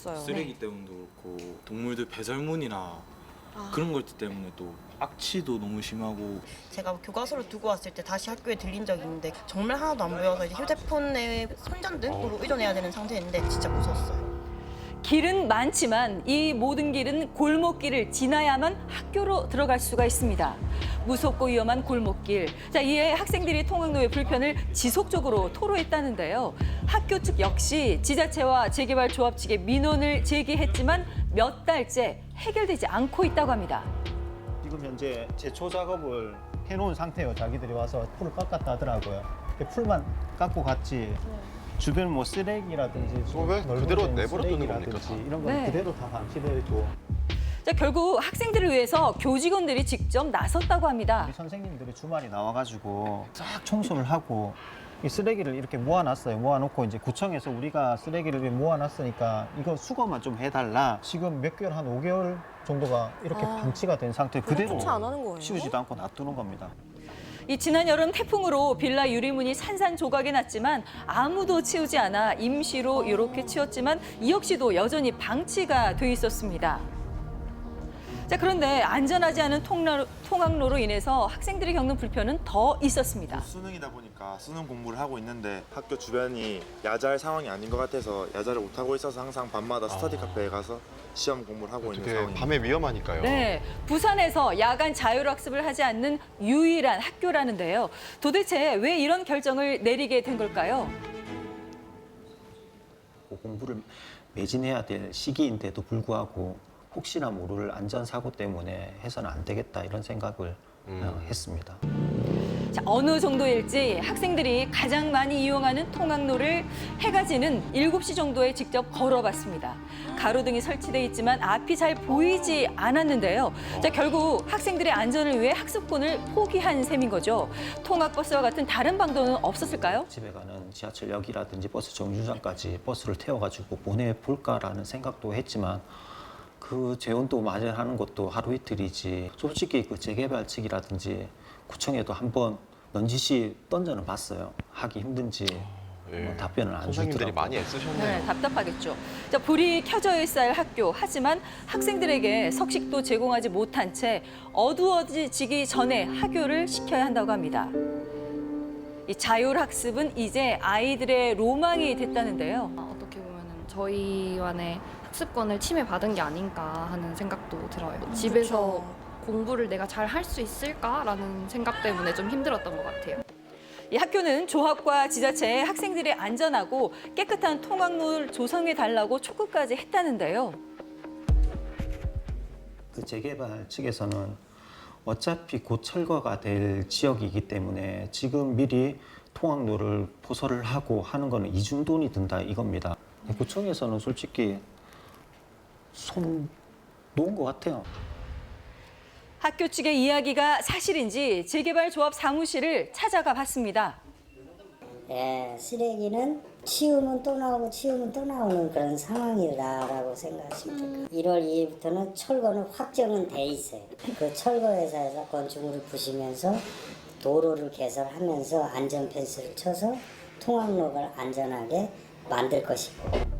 들었어요. 쓰레기 네. 때문도 그렇고 동물들 배설물이나 그런 것 때문에 또 악취도 너무 심하고. 제가 교과서를 두고 왔을 때 다시 학교에 들린 적이 있는데 정말 하나도 안 보여서 이제 휴대폰에 손전등으로 의존해야 되는 상태인데 진짜 무서웠어요. 길은 많지만 이 모든 길은 골목길을 지나야만 학교로 들어갈 수가 있습니다. 무섭고 위험한 골목길. 자, 이에 학생들이 통학로의 불편을 지속적으로 토로했다는데요. 학교 측 역시 지자체와 재개발조합 측에 민원을 제기했지만 몇 달째 해결되지 않고 있다고 합니다. 지금 현재 제초 작업을 해놓은 상태예요. 자기들이 와서 풀을 깎았다 하더라고요. 풀만 깎고 갔지. 주변 뭐 쓰레기라든지 왜 그대로 내버려 두는 쓰레기라든지 겁니까? 이런 건 네. 그대로 다 방치되어 있고 자, 결국 학생들을 위해서 교직원들이 직접 나섰다고 합니다. 우리 선생님들이 주말에 나와가지고 싹 청소를 하고 이 쓰레기를 이렇게 모아놨어요. 모아놓고 이제 구청에서 우리가 쓰레기를 모아놨으니까 이거 수거만 좀 해달라. 지금 몇 개월 한 5개월 정도가 이렇게 방치가 된 상태 그대로 조차 안 하는 거예요? 치우지도 않고 놔두는 겁니다. 이 지난 여름 태풍으로 빌라 유리문이 산산조각이 났지만 아무도 치우지 않아 임시로 이렇게 치웠지만 이 역시도 여전히 방치가 돼 있었습니다. 자, 그런데 안전하지 않은 통학로로 인해서 학생들이 겪는 불편은 더 있었습니다. 수능이다 보니까 수능 공부를 하고 있는데 학교 주변이 야자할 상황이 아닌 것 같아서 야자를 못 하고 있어서 항상 밤마다 스터디 카페에 가서 시험 공부를 하고 있는 어떻게 상황입니다. 밤에 위험하니까요. 네, 부산에서 야간 자율학습을 하지 않는 유일한 학교라는데요. 도대체 왜 이런 결정을 내리게 된 걸까요? 공부를 매진해야 될 시기인데도 불구하고 혹시나 모를 안전사고 때문에 해서는 안 되겠다 이런 생각을 했습니다. 자, 어느 정도일지 학생들이 가장 많이 이용하는 통학로를 해가 지는 7시 정도에 직접 걸어봤습니다. 가로등이 설치돼 있지만 앞이 잘 보이지 않았는데요. 자, 결국 학생들의 안전을 위해 학습권을 포기한 셈인 거죠. 통학버스와 같은 다른 방도는 없었을까요? 집에 가는 지하철역이라든지 버스 정류장까지 버스를 태워가지고 보내볼까라는 생각도 했지만 그 재원도 마련하는 것도 하루 이틀이지. 솔직히 그 재개발 측이라든지 구청에도 한번 넌지시 던져는 봤어요. 하기 힘든지 답변을 안 선생님들이 주더라고요. 많이 애쓰셨네요. 네, 답답하겠죠. 자, 불이 켜져 있어야 할 학교. 하지만 학생들에게 석식도 제공하지 못한 채 어두워지기 전에 하교를 시켜야 한다고 합니다. 이 자율학습은 이제 아이들의 로망이 됐다는데요. 어떻게 보면 저희만의 학습권을 침해받은 게 아닌가 하는 생각도 들어요. 집에서 공부를 내가 잘 할 수 있을까라는 생각 때문에 좀 힘들었던 것 같아요. 이 학교는 조합과 지자체에 학생들의 안전하고 깨끗한 통학로를 조성해달라고 촉구까지 했다는데요. 그 재개발 측에서는 어차피 곧 철거가 될 지역이기 때문에 지금 미리 통학로를 포설을 하고 하는 거는 이중돈이 든다 이겁니다. 구청에서는 솔직히 손 놓은 것 같아요. 학교 측의 이야기가 사실인지 재개발 조합 사무실을 찾아가 봤습니다. 예, 쓰레기는 치우면 또 나오고 치우면 또 나오는 그런 상황이다라고 생각하시면 돼요. 1월 2일부터는 철거는 확정은 돼 있어요. 그 철거회사에서 건축물을 부시면서 도로를 개설하면서 안전 펜스를 쳐서 통학로를 안전하게 만들 것이고.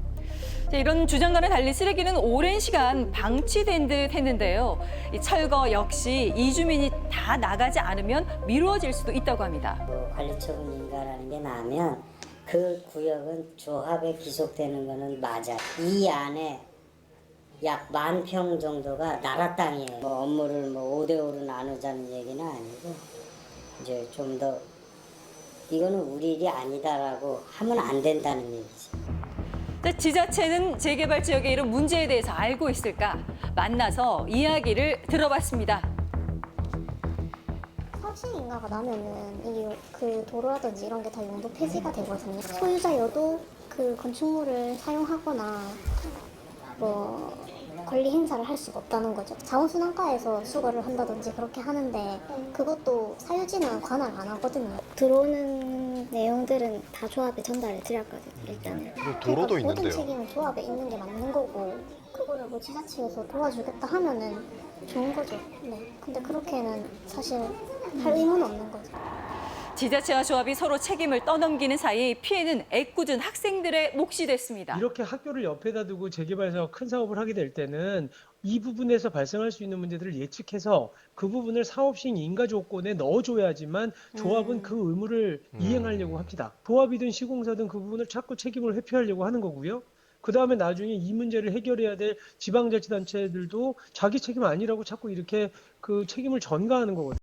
자, 이런 주장과는 달리 쓰레기는 오랜 시간 방치된 듯 했는데요. 이 철거 역시 이주민이 다 나가지 않으면 미뤄질 수도 있다고 합니다. 관리처분 인가라는 게 나면 그 구역은 조합에 기속되는 거는 맞아. 이 안에 약 10,000평 정도가 나라 땅이에요. 뭐 업무를 뭐 5대5로 나누자는 얘기는 아니고 이제 좀 더 이거는 우리 일이 아니다라고 하면 안 된다는 얘기지. 지자체는 재개발 지역의 이런 문제에 대해서 알고 있을까? 만나서 이야기를 들어봤습니다. 서식 인가가 나면은 이게 그 도로라든지 이런 게 다 용도 폐지가 되거든요. 소유자여도 그 건축물을 사용하거나 뭐 권리 행사를 할 수가 없다는 거죠. 자원순환과에서 수거를 한다든지 그렇게 하는데 그것도 사유지는 관할 안 하거든요. 들어오는 내용들은 다 조합에 전달을 드렸거든요. 일단은. 도로도 그러니까 모든 있는데요. 책임은 조합에 있는 게 맞는 거고 그거를 뭐 지자체에서 도와주겠다 하면은 좋은 거죠. 네. 근데 그렇게는 사실 할 의무는 없는 거죠. 지자체와 조합이 서로 책임을 떠넘기는 사이 피해는 애꿎은 학생들의 몫이 됐습니다. 이렇게 학교를 옆에다 두고 재개발해서 큰 사업을 하게 될 때는 이 부분에서 발생할 수 있는 문제들을 예측해서 그 부분을 사업 시행 인가 조건에 넣어줘야지만 조합은 그 의무를 이행하려고 합니다. 조합이든 시공사든 그 부분을 자꾸 책임을 회피하려고 하는 거고요. 그 다음에 나중에 이 문제를 해결해야 될 지방자치단체들도 자기 책임 아니라고 자꾸 이렇게 그 책임을 전가하는 거거든요.